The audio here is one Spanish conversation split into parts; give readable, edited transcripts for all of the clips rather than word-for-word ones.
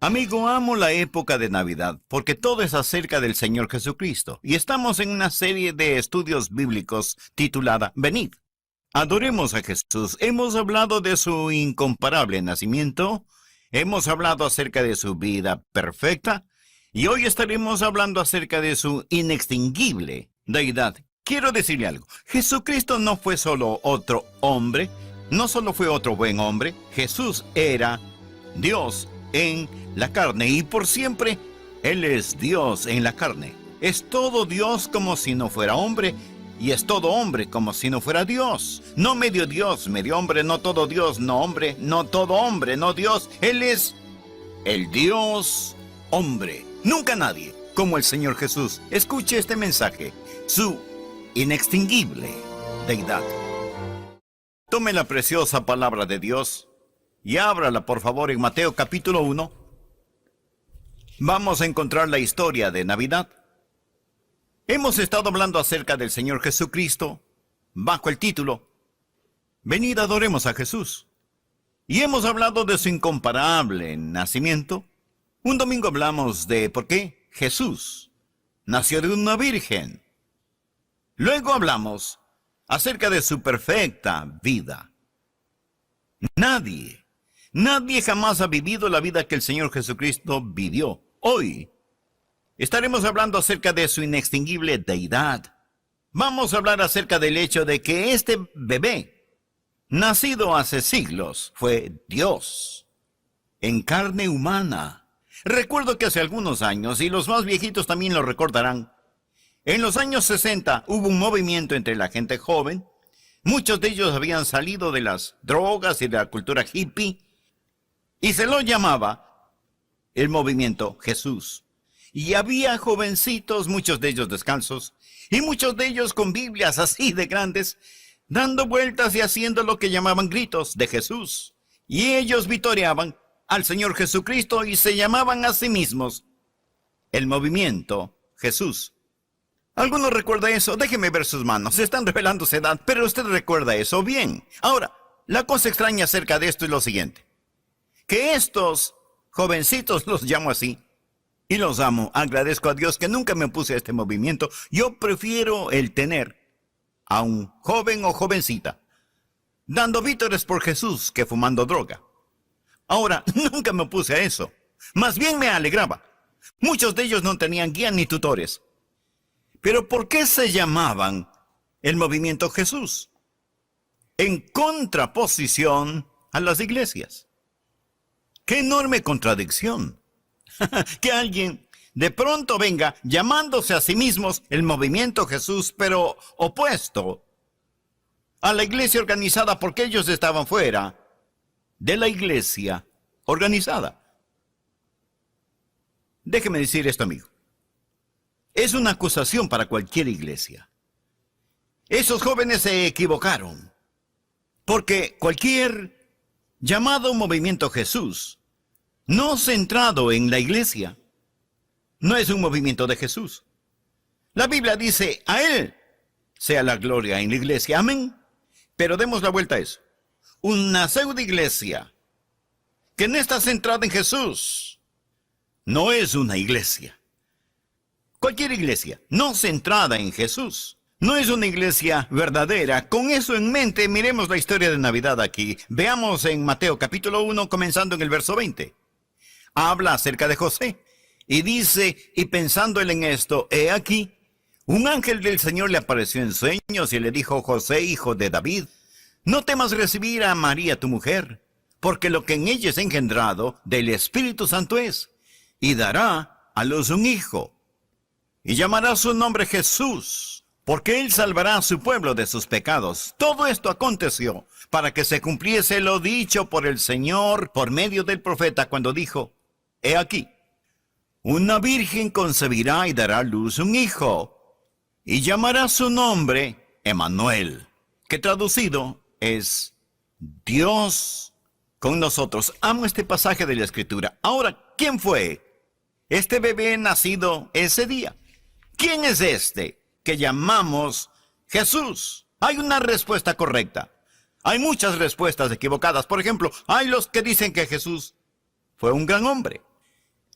Amigo, amo la época de Navidad porque todo es acerca del Señor Jesucristo y estamos en una serie de estudios bíblicos titulada Venid. Adoremos a Jesús. Hemos hablado de su incomparable nacimiento, hemos hablado acerca de su vida perfecta y hoy estaremos hablando acerca de su inextinguible deidad. Quiero decirle algo, Jesucristo no fue solo otro hombre, no solo fue otro buen hombre, Jesús era Dios en la carne y por siempre Él es Dios en la carne. Es todo Dios como si no fuera hombre y es todo hombre como si no fuera Dios. No medio Dios, medio hombre, no todo Dios, no hombre, no todo hombre, no Dios. Él es el Dios hombre. Nunca nadie como el Señor Jesús. Escuche este mensaje, su inextinguible deidad. Tome la preciosa palabra de Dios y ábrala por favor en Mateo capítulo 1. Vamos a encontrar la historia de Navidad. Hemos estado hablando acerca del Señor Jesucristo bajo el título Venid adoremos a Jesús. Y hemos hablado de su incomparable nacimiento. Un domingo hablamos de por qué Jesús nació de una virgen. Luego hablamos acerca de su perfecta vida. Nadie jamás ha vivido la vida que el Señor Jesucristo vivió. Hoy estaremos hablando acerca de su inextinguible deidad. Vamos a hablar acerca del hecho de que este bebé, nacido hace siglos, fue Dios en carne humana. Recuerdo que hace algunos años, y los más viejitos también lo recordarán, en los años 60 hubo un movimiento entre la gente joven. Muchos de ellos habían salido de las drogas y de la cultura hippie, y se lo llamaba el movimiento Jesús. Y había jovencitos, muchos de ellos descalzos, y muchos de ellos con Biblias así de grandes, dando vueltas y haciendo lo que llamaban gritos de Jesús. Y ellos vitoreaban al Señor Jesucristo y se llamaban a sí mismos el movimiento Jesús. ¿Alguno recuerda eso? Déjeme ver sus manos. Se están revelando su edad, pero usted recuerda eso bien. Ahora, la cosa extraña acerca de esto es lo siguiente. Que estos jovencitos, los llamo así, y los amo. Agradezco a Dios que nunca me opuse a este movimiento. Yo prefiero el tener a un joven o jovencita dando vítores por Jesús que fumando droga. Ahora, nunca me opuse a eso. Más bien me alegraba. Muchos de ellos no tenían guía ni tutores. Pero ¿por qué se llamaban el movimiento Jesús? En contraposición a las iglesias. ¡Qué enorme contradicción! Que alguien de pronto venga llamándose a sí mismos el movimiento Jesús, pero opuesto a la iglesia organizada porque ellos estaban fuera de la iglesia organizada. Déjeme decir esto, amigo. Es una acusación para cualquier iglesia. Esos jóvenes se equivocaron, porque cualquier llamado movimiento Jesús, no centrado en la iglesia, no es un movimiento de Jesús. La Biblia dice, a Él sea la gloria en la iglesia. Amén. Pero demos la vuelta a eso. Una pseudo iglesia que no está centrada en Jesús no es una iglesia. Cualquier iglesia no centrada en Jesús no es una iglesia verdadera. Con eso en mente, miremos la historia de Navidad aquí. Veamos en Mateo capítulo 1, comenzando en el verso 20. Habla acerca de José y dice, y pensando él en esto, he aquí, un ángel del Señor le apareció en sueños y le dijo, José, hijo de David, no temas recibir a María tu mujer, porque lo que en ella es engendrado del Espíritu Santo es, y dará a luz un hijo, y llamará su nombre Jesús, porque él salvará a su pueblo de sus pecados. Todo esto aconteció para que se cumpliese lo dicho por el Señor por medio del profeta cuando dijo, he aquí, una virgen concebirá y dará a luz un hijo, y llamará su nombre Emmanuel, que traducido es Dios con nosotros. Amo este pasaje de la Escritura. Ahora, ¿quién fue este bebé nacido ese día? ¿Quién es este que llamamos Jesús? Hay una respuesta correcta. Hay muchas respuestas equivocadas. Por ejemplo, hay los que dicen que Jesús fue un gran hombre.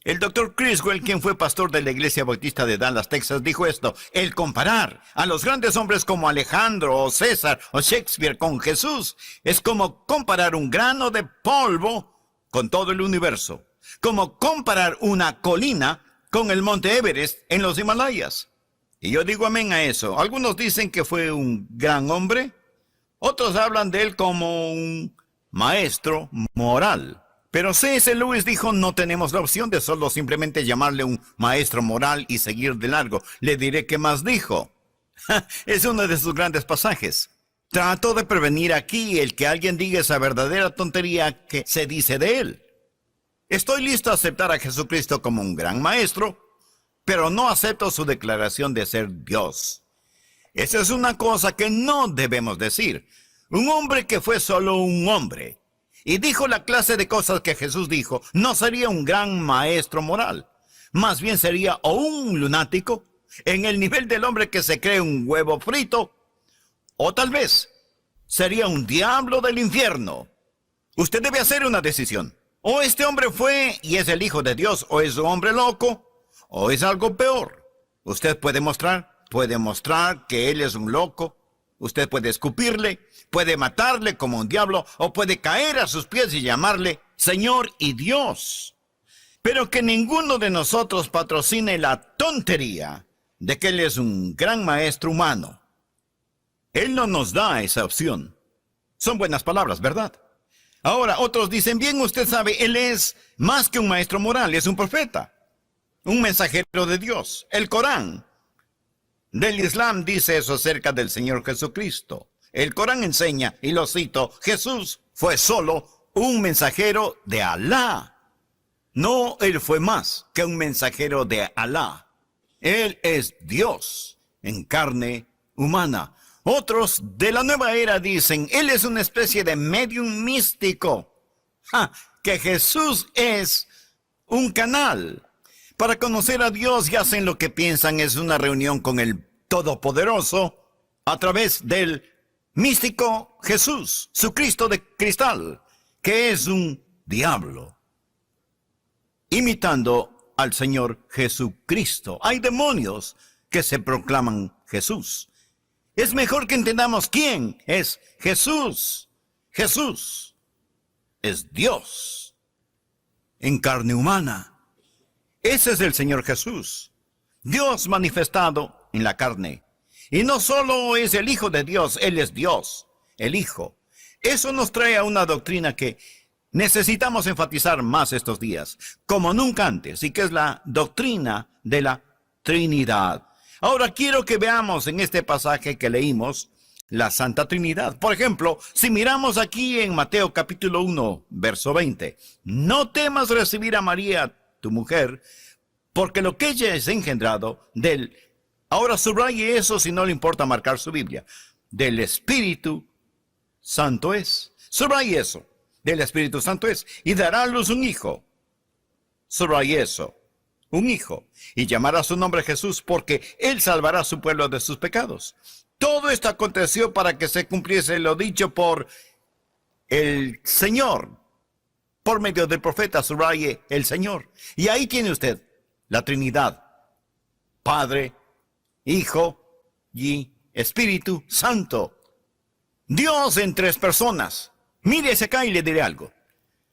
El doctor Criswell, quien fue pastor de la Iglesia Bautista de Dallas, Texas, dijo esto: el comparar a los grandes hombres como Alejandro o César o Shakespeare con Jesús es como comparar un grano de polvo con todo el universo, como comparar una colina con el monte Everest en los Himalayas. Y yo digo amén a eso. Algunos dicen que fue un gran hombre, otros hablan de él como un maestro moral. Pero C.S. Lewis dijo: no tenemos la opción de solo simplemente llamarle un maestro moral y seguir de largo. Le diré qué más dijo. Es uno de sus grandes pasajes. Trato de prevenir aquí el que alguien diga esa verdadera tontería que se dice de él. Estoy listo a aceptar a Jesucristo como un gran maestro, pero no acepto su declaración de ser Dios. Esa es una cosa que no debemos decir. Un hombre que fue solo un hombre y dijo la clase de cosas que Jesús dijo, no sería un gran maestro moral. Más bien sería o un lunático, en el nivel del hombre que se cree un huevo frito, o tal vez sería un diablo del infierno. Usted debe hacer una decisión. O este hombre fue y es el Hijo de Dios, o es un hombre loco, o es algo peor. Usted puede mostrar que él es un loco. Usted puede escupirle, puede matarle como un diablo, o puede caer a sus pies y llamarle Señor y Dios. Pero que ninguno de nosotros patrocine la tontería de que él es un gran maestro humano. Él no nos da esa opción. Son buenas palabras, ¿verdad? Ahora, otros dicen: bien, usted sabe, él es más que un maestro moral, es un profeta, un mensajero de Dios. El Corán del Islam dice eso acerca del Señor Jesucristo. El Corán enseña, y lo cito: Jesús fue solo un mensajero de Alá. No, él fue más que un mensajero de Alá. Él es Dios en carne humana. Otros de la nueva era dicen: él es una especie de medium místico. Que Jesús es un canal para conocer a Dios, y hacen lo que piensan es una reunión con el Todopoderoso a través del místico Jesús, su Cristo de cristal, que es un diablo, imitando al Señor Jesucristo. Hay demonios que se proclaman Jesús. Es mejor que entendamos quién es Jesús. Jesús es Dios en carne humana. Ese es el Señor Jesús, Dios manifestado en la carne. Y no solo es el Hijo de Dios, Él es Dios, el Hijo. Eso nos trae a una doctrina que necesitamos enfatizar más estos días, como nunca antes, y que es la doctrina de la Trinidad. Ahora quiero que veamos en este pasaje que leímos la Santa Trinidad. Por ejemplo, si miramos aquí en Mateo capítulo 1, verso 20. No temas recibir a María, tu mujer, porque lo que ella es engendrado del... Ahora subraye eso si no le importa marcar su Biblia. Del Espíritu Santo es. Subraye eso. Del Espíritu Santo es. Y dará a luz un hijo. Subraye eso. Un hijo. Y llamará su nombre Jesús, porque él salvará a su pueblo de sus pecados. Todo esto aconteció para que se cumpliese lo dicho por el Señor, por medio del profeta. Subraye el Señor. Y ahí tiene usted la Trinidad: Padre, Hijo y Espíritu Santo. Dios en tres personas. Mire hacia acá y le diré algo.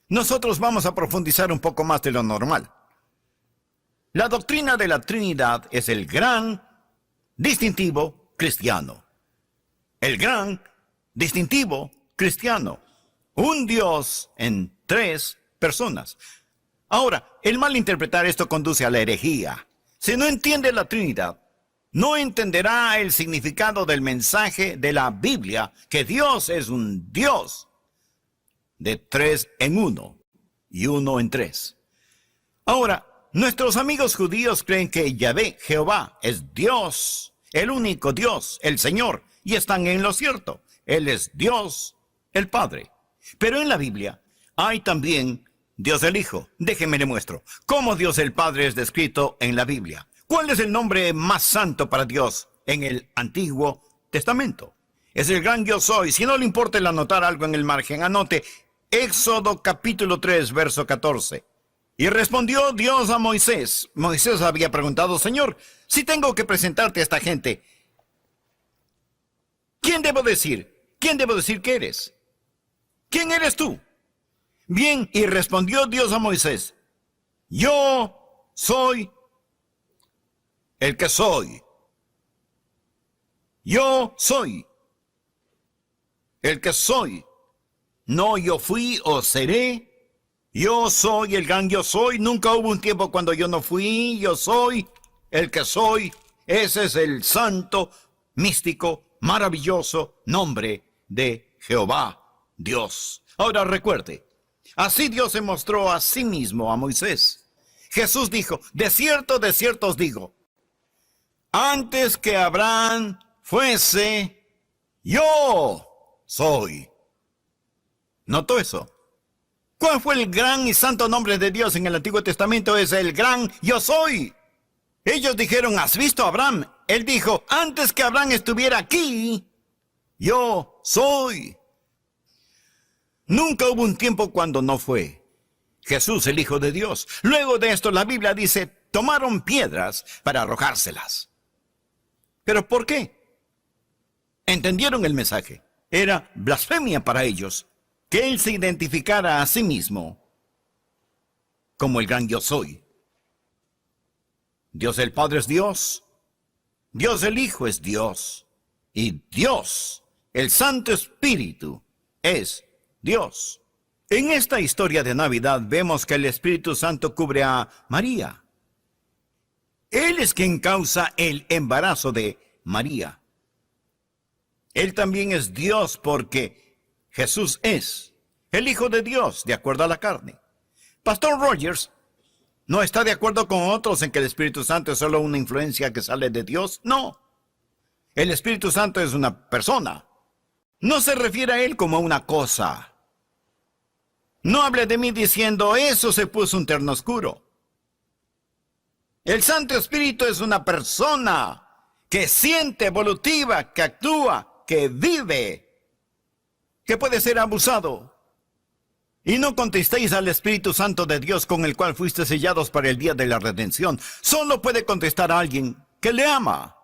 Nosotros vamos a profundizar un poco más de lo normal. La doctrina de la Trinidad es el gran distintivo cristiano. El gran distintivo cristiano. Un Dios en tres personas. Ahora, el malinterpretar esto conduce a la herejía. Si no entiende la Trinidad, no entenderá el significado del mensaje de la Biblia, que Dios es un Dios de tres en uno y uno en tres. Ahora, nuestros amigos judíos creen que Yahvé, Jehová, es Dios, el único Dios, el Señor, y están en lo cierto. Él es Dios, el Padre. Pero en la Biblia hay también Dios el Hijo. Déjenme le muestro cómo Dios el Padre es descrito en la Biblia. ¿Cuál es el nombre más santo para Dios en el Antiguo Testamento? Es el gran Yo Soy. Si no le importa el anotar algo en el margen, anote Éxodo capítulo 3, verso 14. Y respondió Dios a Moisés. Moisés había preguntado, Señor, si tengo que presentarte a esta gente, ¿quién debo decir? ¿Quién debo decir que eres? ¿Quién eres tú? Bien, y respondió Dios a Moisés, yo soy el que soy. Yo soy el que soy. No yo fui o seré. Yo soy el gran yo soy. Nunca hubo un tiempo cuando yo no fui. Yo soy el que soy. Ese es el santo, místico, maravilloso nombre de Jehová, Dios. Ahora recuerde, así Dios se mostró a sí mismo a Moisés. Jesús dijo, de cierto os digo, antes que Abraham fuese, yo soy. ¿Notó eso? ¿Cuál fue el gran y santo nombre de Dios en el Antiguo Testamento? Es el gran yo soy. Ellos dijeron, ¿has visto a Abraham? Él dijo, antes que Abraham estuviera aquí, yo soy. Nunca hubo un tiempo cuando no fue. Jesús, el Hijo de Dios. Luego de esto, la Biblia dice, tomaron piedras para arrojárselas. ¿Pero por qué? Entendieron el mensaje. Era blasfemia para ellos que Él se identificara a sí mismo como el gran yo soy. Dios el Padre es Dios, Dios el Hijo es Dios, y Dios, el Santo Espíritu, es Dios. En esta historia de Navidad vemos que el Espíritu Santo cubre a María. Él es quien causa el embarazo de María. Él también es Dios porque Jesús es el Hijo de Dios, de acuerdo a la carne. Pastor Rogers no está de acuerdo con otros en que el Espíritu Santo es solo una influencia que sale de Dios. No. El Espíritu Santo es una persona. No se refiere a Él como a una cosa. No hable de mí diciendo, eso se puso un terno oscuro. El Santo Espíritu es una persona que siente, evolutiva, que actúa, que vive, que puede ser abusado. Y no contestéis al Espíritu Santo de Dios con el cual fuiste sellados para el día de la redención. Solo puede contestar a alguien que le ama.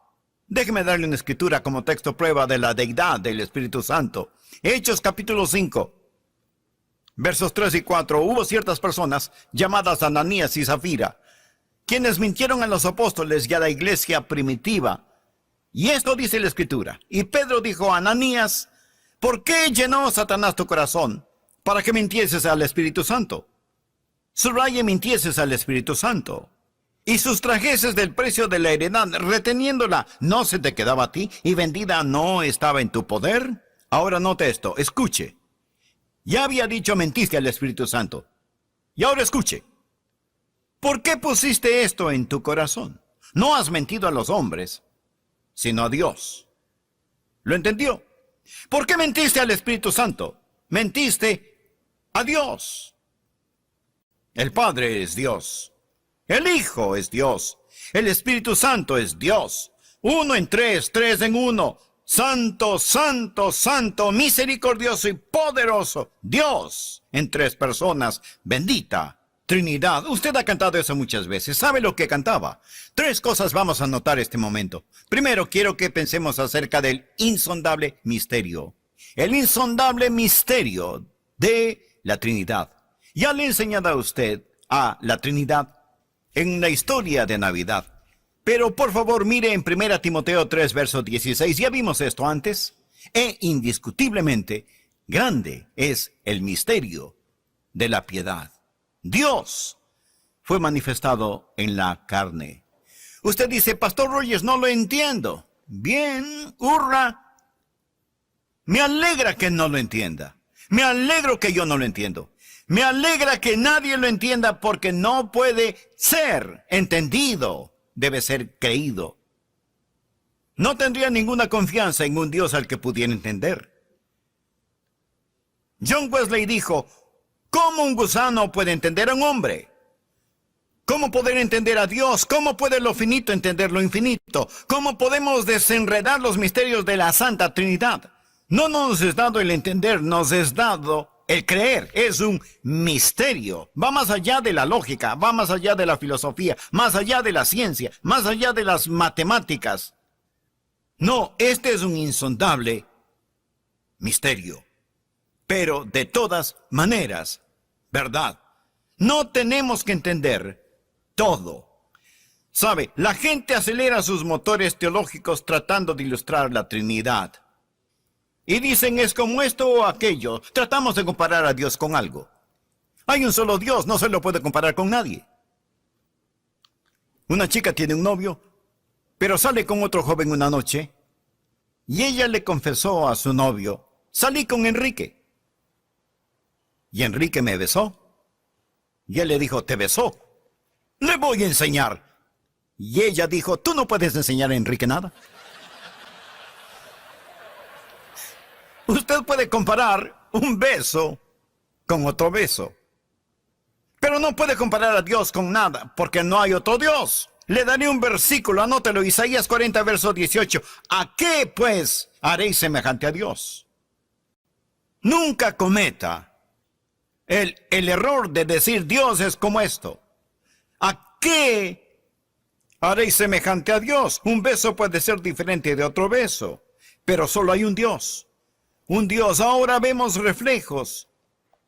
Déjeme darle una escritura como texto prueba de la deidad del Espíritu Santo. Hechos capítulo 5, versos 3 y 4. Hubo ciertas personas llamadas Ananías y Zafira, quienes mintieron a los apóstoles y a la iglesia primitiva. Y esto dice la escritura. Y Pedro dijo a Ananías, ¿por qué llenó Satanás tu corazón para que mintieses al Espíritu Santo? Subraye, mintieses al Espíritu Santo. Y sustrajeses del precio de la heredad, reteniéndola, ¿no se te quedaba a ti? ¿Y vendida no estaba en tu poder? Ahora note esto, escuche. Ya había dicho mentiste al Espíritu Santo. Y ahora escuche. ¿Por qué pusiste esto en tu corazón? No has mentido a los hombres, sino a Dios. ¿Lo entendió? ¿Por qué mentiste al Espíritu Santo? Mentiste a Dios. El Padre es Dios. El Hijo es Dios. El Espíritu Santo es Dios. Uno en tres, tres en uno. Santo, santo, santo, misericordioso y poderoso. Dios en tres personas. Bendita Trinidad. Usted ha cantado eso muchas veces. ¿Sabe lo que cantaba? Tres cosas vamos a notar este momento. Primero, quiero que pensemos acerca del insondable misterio. El insondable misterio de la Trinidad. Ya le he enseñado a usted a la Trinidad en la historia de Navidad. Pero por favor mire en 1 Timoteo 3, verso 16. Ya vimos esto antes. E indiscutiblemente grande es el misterio de la piedad. Dios fue manifestado en la carne. Usted dice, Pastor Rogers, no lo entiendo. Bien, hurra. Me alegra que no lo entienda. Me alegro que yo no lo entiendo. Me alegra que nadie lo entienda porque no puede ser entendido. Debe ser creído. No tendría ninguna confianza en un Dios al que pudiera entender. John Wesley dijo, ¿cómo un gusano puede entender a un hombre? ¿Cómo poder entender a Dios? ¿Cómo puede lo finito entender lo infinito? ¿Cómo podemos desenredar los misterios de la Santa Trinidad? No nos es dado el entender, nos es dado el creer es un misterio. Va más allá de la lógica, va más allá de la filosofía, más allá de la ciencia, más allá de las matemáticas. No, este es un insondable misterio. Pero de todas maneras, ¿verdad? No tenemos que entender todo. ¿Sabe? La gente acelera sus motores teológicos tratando de ilustrar la Trinidad. Y dicen es como esto o aquello. Tratamos de comparar a Dios con algo. Hay un solo Dios, no se lo puede comparar con nadie. Una chica tiene un novio, pero sale con otro joven una noche, y ella le confesó a su novio, salí con Enrique. Y Enrique me besó. Y él le dijo, ¿te besó? Le voy a enseñar. Y ella dijo, tú no puedes enseñar a Enrique nada. Usted puede comparar un beso con otro beso. Pero no puede comparar a Dios con nada, porque no hay otro Dios. Le daré un versículo, anótelo, Isaías 40, verso 18. ¿A qué, pues, haréis semejante a Dios? Nunca cometa el error de decir Dios es como esto. ¿A qué haréis semejante a Dios? Un beso puede ser diferente de otro beso, pero solo hay un Dios. Un Dios. Ahora vemos reflejos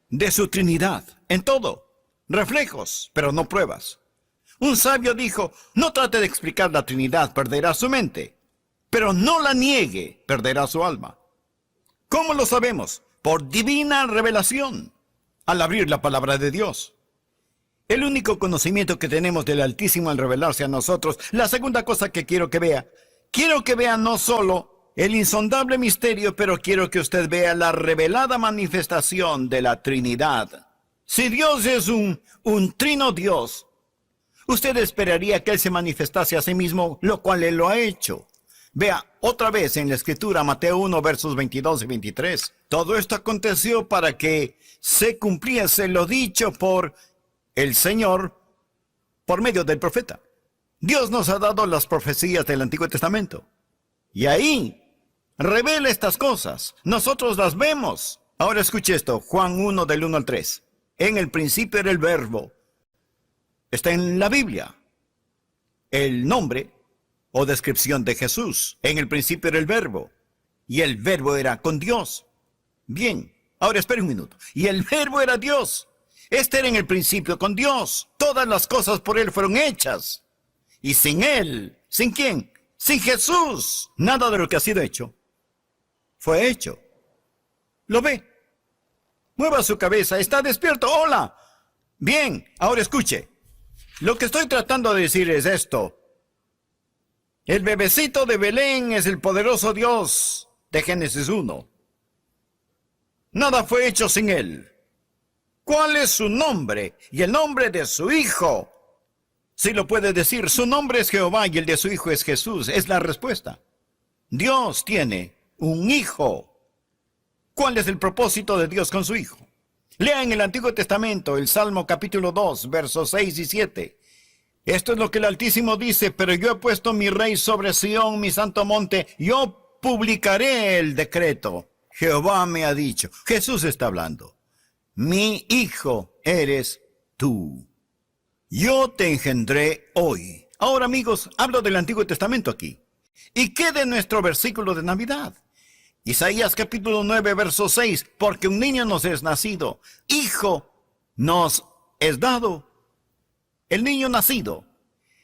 de su Trinidad en todo. Reflejos, pero no pruebas. Un sabio dijo, no trate de explicar la Trinidad, perderá su mente. Pero no la niegue, perderá su alma. ¿Cómo lo sabemos? Por divina revelación, al abrir la palabra de Dios. El único conocimiento que tenemos del Altísimo al revelarse a nosotros. La segunda cosa que quiero que vea no solo el insondable misterio, pero quiero que usted vea la revelada manifestación de la Trinidad. Si Dios es un trino Dios, usted esperaría que Él se manifestase a sí mismo, lo cual Él lo ha hecho. Vea otra vez en la Escritura, Mateo 1, versos 22 y 23. Todo esto aconteció para que se cumpliese lo dicho por el Señor por medio del profeta. Dios nos ha dado las profecías del Antiguo Testamento. Y ahí revela estas cosas. Nosotros las vemos. Ahora escuche esto, Juan 1, del 1 al 3. En el principio era el verbo. Está en la Biblia. El nombre o descripción de Jesús. En el principio era el verbo. Y el verbo era con Dios. Bien, ahora espere un minuto. Y el verbo era Dios. Este era en el principio con Dios. Todas las cosas por Él fueron hechas. Y sin Él, ¿sin quién? Sin Jesús. Nada de lo que ha sido hecho fue hecho. ¿Lo ve? Mueva su cabeza. ¿Está despierto? ¡Hola! Bien, ahora escuche. Lo que estoy tratando de decir es esto. El bebecito de Belén es el poderoso Dios de Génesis 1. Nada fue hecho sin Él. ¿Cuál es su nombre? Y el nombre de su Hijo. Si lo puede decir, su nombre es Jehová y el de su Hijo es Jesús. Es la respuesta. Dios tiene un Hijo. ¿Cuál es el propósito de Dios con su Hijo? Lea en el Antiguo Testamento el Salmo capítulo 2, versos 6 y 7. Esto es lo que el Altísimo dice, pero yo he puesto mi rey sobre Sión, mi santo monte, yo publicaré el decreto. Jehová me ha dicho. Jesús está hablando. Mi hijo eres tú. Yo te engendré hoy. Ahora, amigos, hablo del Antiguo Testamento aquí. ¿Y qué de nuestro versículo de Navidad? Isaías capítulo 9, verso 6. Porque un niño nos es nacido, hijo nos es dado. El niño nacido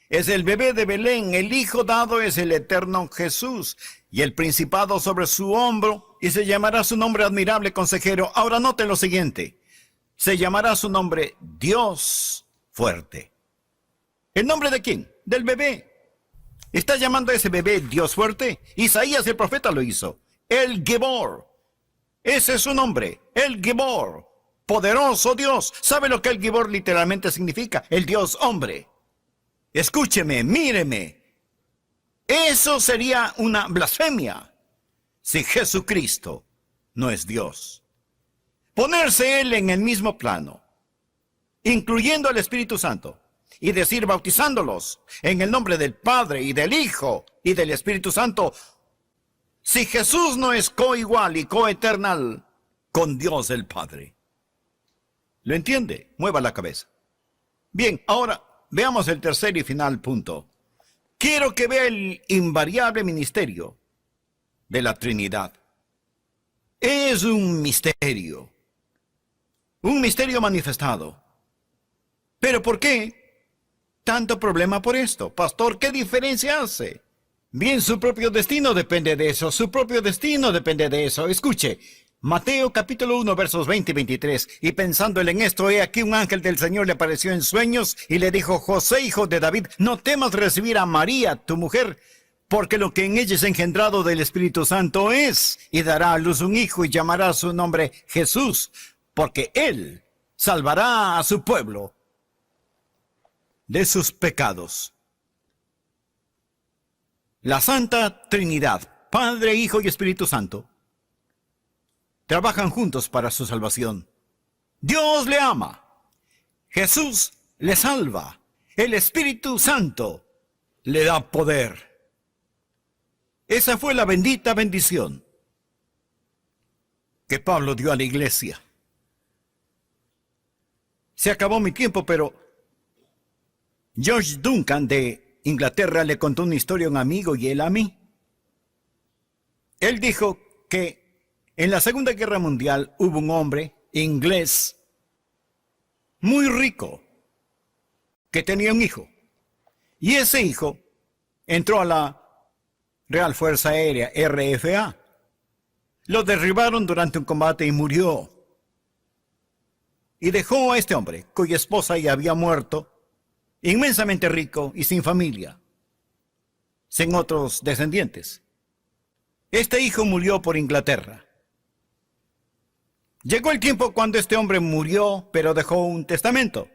es el bebé de Belén, el hijo dado es el eterno Jesús, y el principado sobre su hombro, y se llamará su nombre admirable consejero. Ahora noten lo siguiente, se llamará su nombre Dios fuerte. ¿El nombre de quién? Del bebé. ¿Está llamando a ese bebé Dios fuerte? Isaías el profeta lo hizo. El Gibor. Ese es su nombre, el Gibor. Poderoso Dios. ¿Sabe lo que el Gibor literalmente significa? El Dios hombre. Escúcheme, míreme. Eso sería una blasfemia si Jesucristo no es Dios. Ponerse Él en el mismo plano, incluyendo al Espíritu Santo, y decir bautizándolos en el nombre del Padre y del Hijo y del Espíritu Santo, si Jesús no es coigual y coeternal con Dios el Padre. ¿Lo entiende? Mueva la cabeza. Bien, ahora veamos el tercer y final punto. Quiero que vea el invariable ministerio de la Trinidad. Es un misterio manifestado. ¿Pero por qué tanto problema por esto? Pastor, ¿qué diferencia hace? Bien, su propio destino depende de eso, su propio destino depende de eso. Escuche, Mateo capítulo 1 versos 20 y 23. Y pensándole en esto, he aquí un ángel del Señor le apareció en sueños y le dijo: José, hijo de David, no temas recibir a María, tu mujer, porque lo que en ella es engendrado del Espíritu Santo es, y dará a luz un hijo y llamará su nombre Jesús, porque él salvará a su pueblo de sus pecados. La Santa Trinidad, Padre, Hijo y Espíritu Santo, trabajan juntos para su salvación. Dios le ama, Jesús le salva, el Espíritu Santo le da poder. Esa fue la bendita bendición que Pablo dio a la iglesia. Se acabó mi tiempo, pero George Duncan de Inglaterra le contó una historia a un amigo y él a mí. Él dijo que en la Segunda Guerra Mundial hubo un hombre inglés muy rico que tenía un hijo. Y ese hijo entró a la Real Fuerza Aérea, RFA. Lo derribaron durante un combate y murió. Y dejó a este hombre, cuya esposa ya había muerto, inmensamente rico y sin familia, sin otros descendientes. Este hijo murió por Inglaterra. Llegó el tiempo cuando este hombre murió, pero dejó un testamento,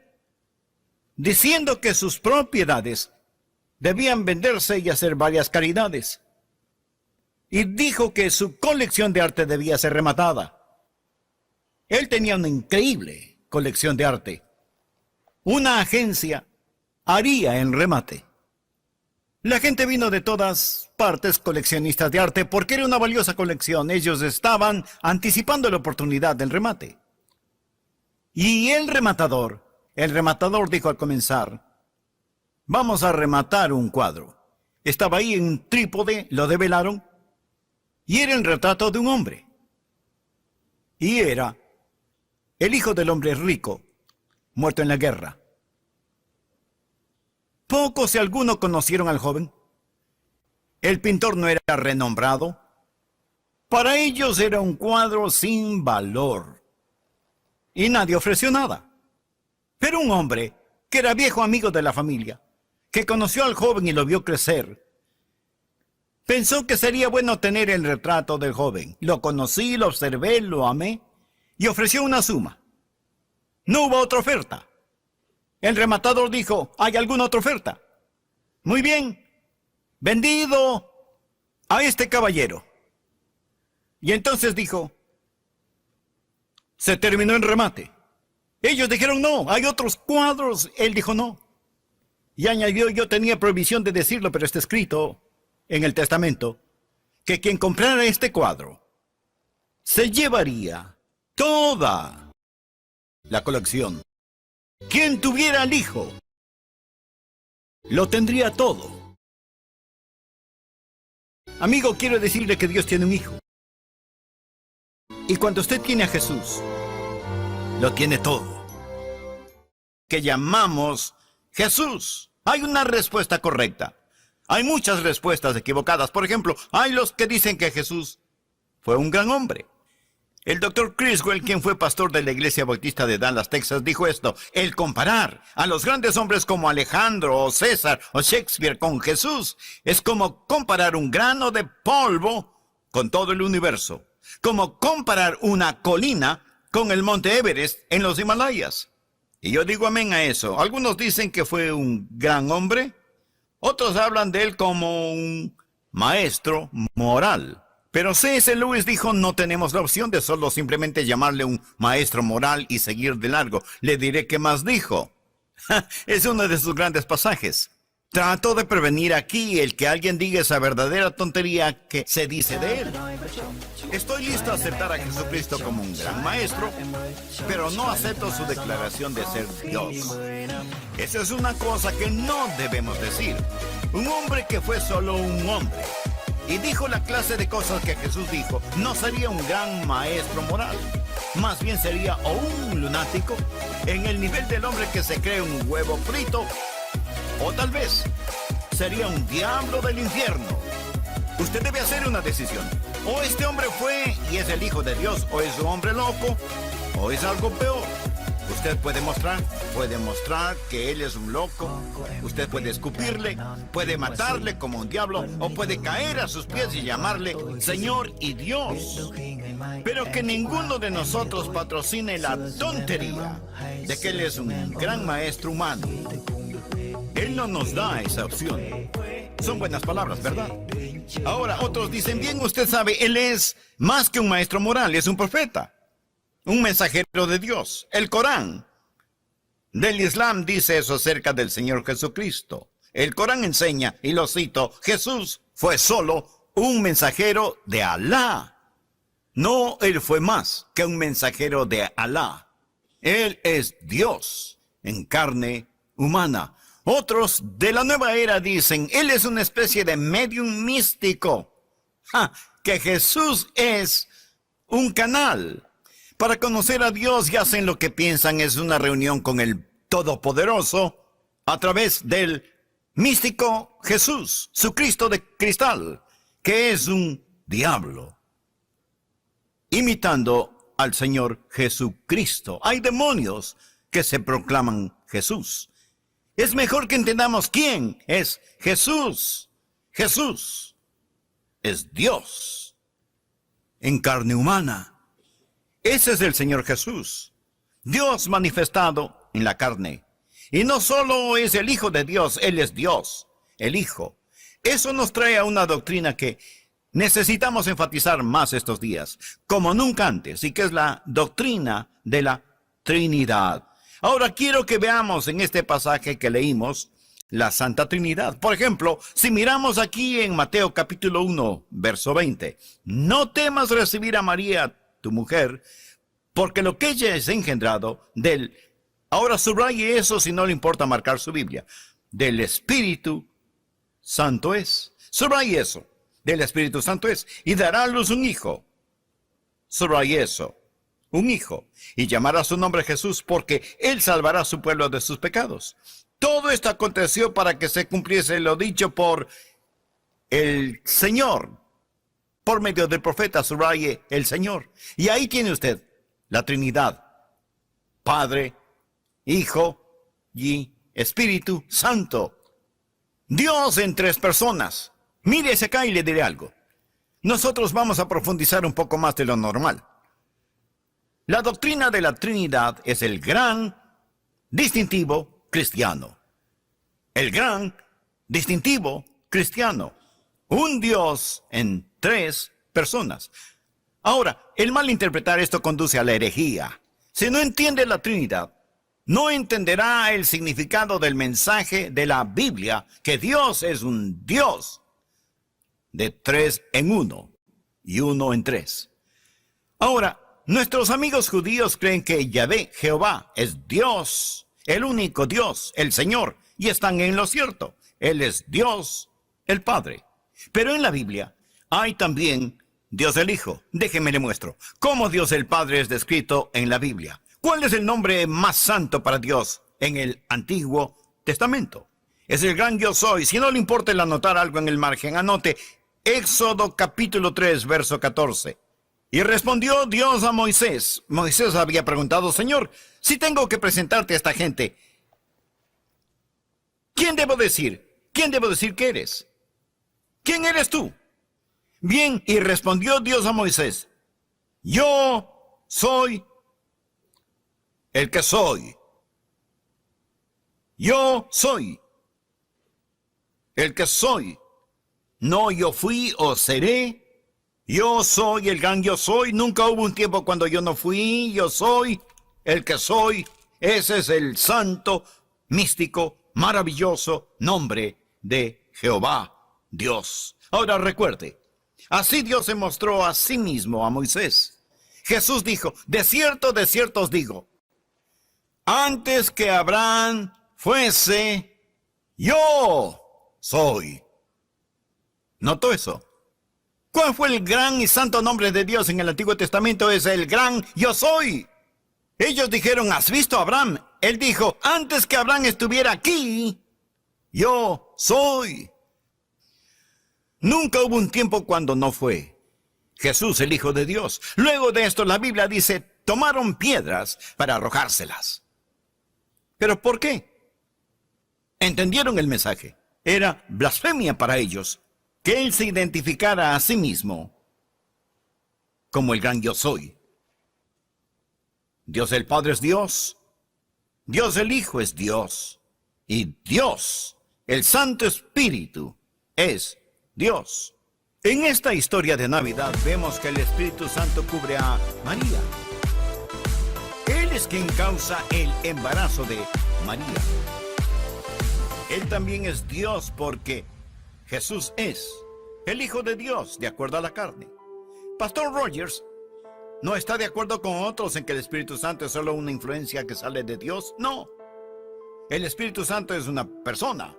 diciendo que sus propiedades debían venderse y hacer varias caridades. Y dijo que su colección de arte debía ser rematada. Él tenía una increíble colección de arte. Una agencia haría el remate. La gente vino de todas partes, coleccionistas de arte, porque era una valiosa colección. Ellos estaban anticipando la oportunidad del remate. Y el rematador dijo al comenzar: vamos a rematar un cuadro. Estaba ahí en un trípode, lo develaron, y era el retrato de un hombre. Y era el hijo del hombre rico, muerto en la guerra. Pocos si alguno conocieron al joven. El pintor no era renombrado. Para ellos era un cuadro sin valor. Y nadie ofreció nada. Pero un hombre, que era viejo amigo de la familia, que conoció al joven y lo vio crecer, pensó que sería bueno tener el retrato del joven. Lo conocí, lo observé, lo amé y ofreció una suma. No hubo otra oferta. El rematador dijo: ¿hay alguna otra oferta? Muy bien, vendido a este caballero. Y entonces dijo: se terminó el remate. Ellos dijeron: no, hay otros cuadros. Él dijo: no. Y añadió: yo tenía prohibición de decirlo, pero está escrito en el testamento que quien comprara este cuadro se llevaría toda la colección. Quien tuviera al hijo lo tendría todo. Amigo, quiero decirle que Dios tiene un hijo. Y cuando usted tiene a Jesús, lo tiene todo. Que llamamos Jesús. Hay una respuesta correcta. Hay muchas respuestas equivocadas. Por ejemplo, hay los que dicen que Jesús fue un gran hombre. El Dr. Criswell, quien fue pastor de la Iglesia Bautista de Dallas, Texas, dijo esto: el comparar a los grandes hombres como Alejandro o César o Shakespeare con Jesús es como comparar un grano de polvo con todo el universo, como comparar una colina con el monte Everest en los Himalayas. Y yo digo amén a eso. Algunos dicen que fue un gran hombre, otros hablan de él como un maestro moral. Pero C.S. Lewis dijo: no tenemos la opción de solo simplemente llamarle un maestro moral y seguir de largo. Le diré qué más dijo. Es uno de sus grandes pasajes. Trato de prevenir aquí el que alguien diga esa verdadera tontería que se dice de él. Estoy listo a aceptar a Jesucristo como un gran maestro, pero no acepto su declaración de ser Dios. Esa es una cosa que no debemos decir. Un hombre que fue solo un hombre y dijo la clase de cosas que Jesús dijo, no sería un gran maestro moral. Más bien sería o un lunático en el nivel del hombre que se cree un huevo frito, o tal vez sería un diablo del infierno. Usted debe hacer una decisión. O este hombre fue y es el Hijo de Dios, o es un hombre loco, o es algo peor. Usted puede mostrar que él es un loco. Usted puede escupirle, puede matarle como un diablo, o puede caer a sus pies y llamarle Señor y Dios. Pero que ninguno de nosotros patrocine la tontería de que él es un gran maestro humano. Él no nos da esa opción. Son buenas palabras, ¿verdad? Ahora, otros dicen, bien, usted sabe, él es más que un maestro moral, es un profeta, un mensajero de Dios. El Corán del Islam dice eso acerca del Señor Jesucristo. El Corán enseña, y lo cito, Jesús fue solo un mensajero de Alá. No, él fue más que un mensajero de Alá. Él es Dios en carne humana. Otros de la nueva era dicen, él es una especie de medium místico. Que Jesús es un canal para conocer a Dios, y hacen lo que piensan es una reunión con el Todopoderoso a través del místico Jesús, su Cristo de cristal, que es un diablo, imitando al Señor Jesucristo. Hay demonios que se proclaman Jesús. Es mejor que entendamos quién es Jesús. Jesús es Dios en carne humana. Ese es el Señor Jesús, Dios manifestado en la carne. Y no solo es el Hijo de Dios, Él es Dios, el Hijo. Eso nos trae a una doctrina que necesitamos enfatizar más estos días, como nunca antes, y que es la doctrina de la Trinidad. Ahora quiero que veamos en este pasaje que leímos la Santa Trinidad. Por ejemplo, si miramos aquí en Mateo capítulo 1, verso 20. No temas recibir a María, tu mujer, porque lo que ella es engendrado del... Ahora subraye eso si no le importa marcar su Biblia. Del Espíritu Santo es. Subraye eso. Del Espíritu Santo es. Y dará a luz un hijo. Subraye eso. Un hijo, y llamará su nombre Jesús, porque él salvará a su pueblo de sus pecados. Todo esto aconteció para que se cumpliese lo dicho por el Señor, por medio del profeta, subraye el Señor. Y ahí tiene usted la Trinidad, Padre, Hijo y Espíritu Santo. Dios en tres personas. Mire hacia acá y le diré algo. Nosotros vamos a profundizar un poco más de lo normal. La doctrina de la Trinidad es el gran distintivo cristiano. El gran distintivo cristiano. Un Dios en tres personas. Ahora, el malinterpretar esto conduce a la herejía. Si no entiende la Trinidad, no entenderá el significado del mensaje de la Biblia, que Dios es un Dios de tres en uno y uno en tres. Ahora, nuestros amigos judíos creen que Yahvé, Jehová, es Dios, el único Dios, el Señor, y están en lo cierto. Él es Dios, el Padre. Pero en la Biblia hay también Dios el Hijo. Déjeme le muestro cómo Dios el Padre es descrito en la Biblia. ¿Cuál es el nombre más santo para Dios en el Antiguo Testamento? Es el gran Yo Soy. Si no le importa el anotar algo en el margen, anote Éxodo capítulo 3, verso 14. Y respondió Dios a Moisés. Moisés había preguntado, Señor, si tengo que presentarte a esta gente, ¿quién debo decir? ¿Quién debo decir que eres? ¿Quién eres tú? Bien, y respondió Dios a Moisés, yo soy el que soy. Yo soy el que soy. No yo fui o seré. Yo soy el gran yo soy. Nunca hubo un tiempo cuando yo no fui. Yo soy el que soy. Ese es el santo, místico, maravilloso nombre de Jehová, Dios. Ahora recuerde, así Dios se mostró a sí mismo a Moisés. Jesús dijo, de cierto os digo, antes que Abraham fuese, yo soy. ¿Notó eso? ¿Cuál fue el gran y santo nombre de Dios en el Antiguo Testamento? Es el gran yo soy. Ellos dijeron, ¿has visto a Abraham? Él dijo, antes que Abraham estuviera aquí, yo soy. Nunca hubo un tiempo cuando no fue Jesús, el Hijo de Dios. Luego de esto, la Biblia dice, tomaron piedras para arrojárselas. ¿Pero por qué? Entendieron el mensaje. Era blasfemia para ellos que Él se identificara a sí mismo como el gran yo soy. Dios el Padre es Dios, Dios el Hijo es Dios, y Dios, el Santo Espíritu, es Dios. En esta historia de Navidad vemos que el Espíritu Santo cubre a María. Él es quien causa el embarazo de María. Él también es Dios porque Jesús es el Hijo de Dios, de acuerdo a la carne. Pastor Rogers no está de acuerdo con otros en que el Espíritu Santo es solo una influencia que sale de Dios. No. El Espíritu Santo es una persona.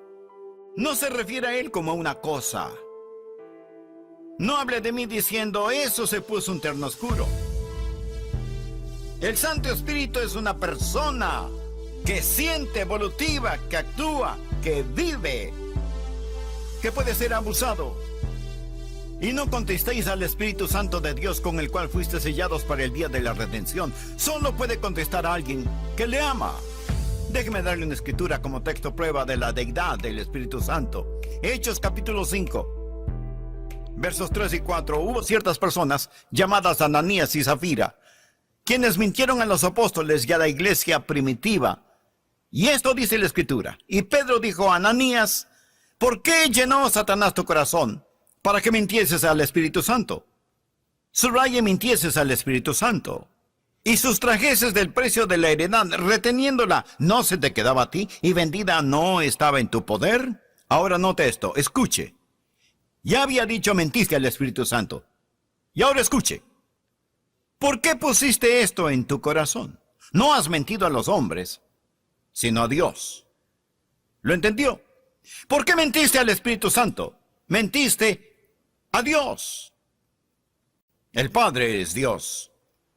No se refiere a Él como a una cosa. No hable de mí diciendo, eso se puso un terno oscuro. El Santo Espíritu es una persona que siente, evolutiva, que actúa, que vive, que puede ser abusado. Y no contestéis al Espíritu Santo de Dios con el cual fuiste sellados para el día de la redención. Solo puede contestar a alguien que le ama. Déjeme darle una escritura como texto prueba de la deidad del Espíritu Santo. Hechos capítulo 5, versos 3 y 4. Hubo ciertas personas llamadas Ananías y Zafira, quienes mintieron a los apóstoles y a la iglesia primitiva. Y esto dice la escritura. Y Pedro dijo a Ananías, ¿por qué llenó Satanás tu corazón para que mintieses al Espíritu Santo? Subraye, mintieses al Espíritu Santo. Y sustrajeses del precio de la heredad, reteniéndola, ¿no se te quedaba a ti? ¿Y vendida no estaba en tu poder? Ahora note esto, escuche. Ya había dicho mentiste al Espíritu Santo. Y ahora escuche. ¿Por qué pusiste esto en tu corazón? No has mentido a los hombres, sino a Dios. ¿Lo entendió? ¿Por qué mentiste al Espíritu Santo? Mentiste a Dios. El Padre es Dios.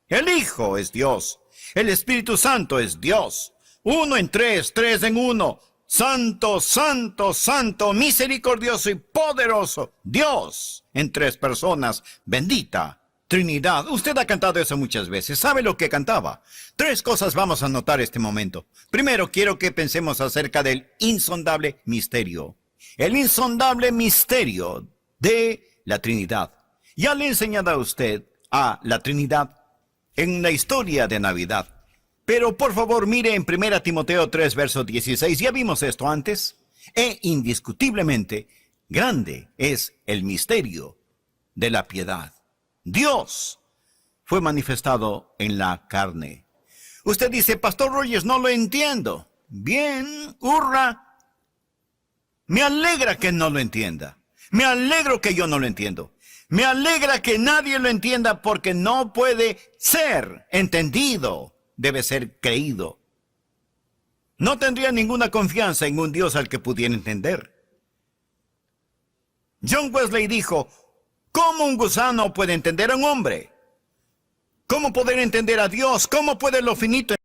El Hijo es Dios. El Espíritu Santo es Dios. Uno en tres, tres en uno. Santo, santo, santo, misericordioso y poderoso. Dios en tres personas. Bendita Trinidad. Usted ha cantado eso muchas veces. ¿Sabe lo que cantaba? Tres cosas vamos a notar este momento. Primero, quiero que pensemos acerca del insondable misterio. El insondable misterio de la Trinidad. Ya le he enseñado a usted a la Trinidad en la historia de Navidad. Pero por favor mire en 1 Timoteo 3, verso 16. Ya vimos esto antes. E indiscutiblemente grande es el misterio de la piedad. Dios fue manifestado en la carne. Usted dice, Pastor Rogers, no lo entiendo. Bien, hurra. Me alegra que no lo entienda. Me alegro que yo no lo entiendo. Me alegra que nadie lo entienda porque no puede ser entendido. Debe ser creído. No tendría ninguna confianza en un Dios al que pudiera entender. John Wesley dijo, ¿cómo un gusano puede entender a un hombre? ¿Cómo poder entender a Dios? ¿Cómo puede lo finito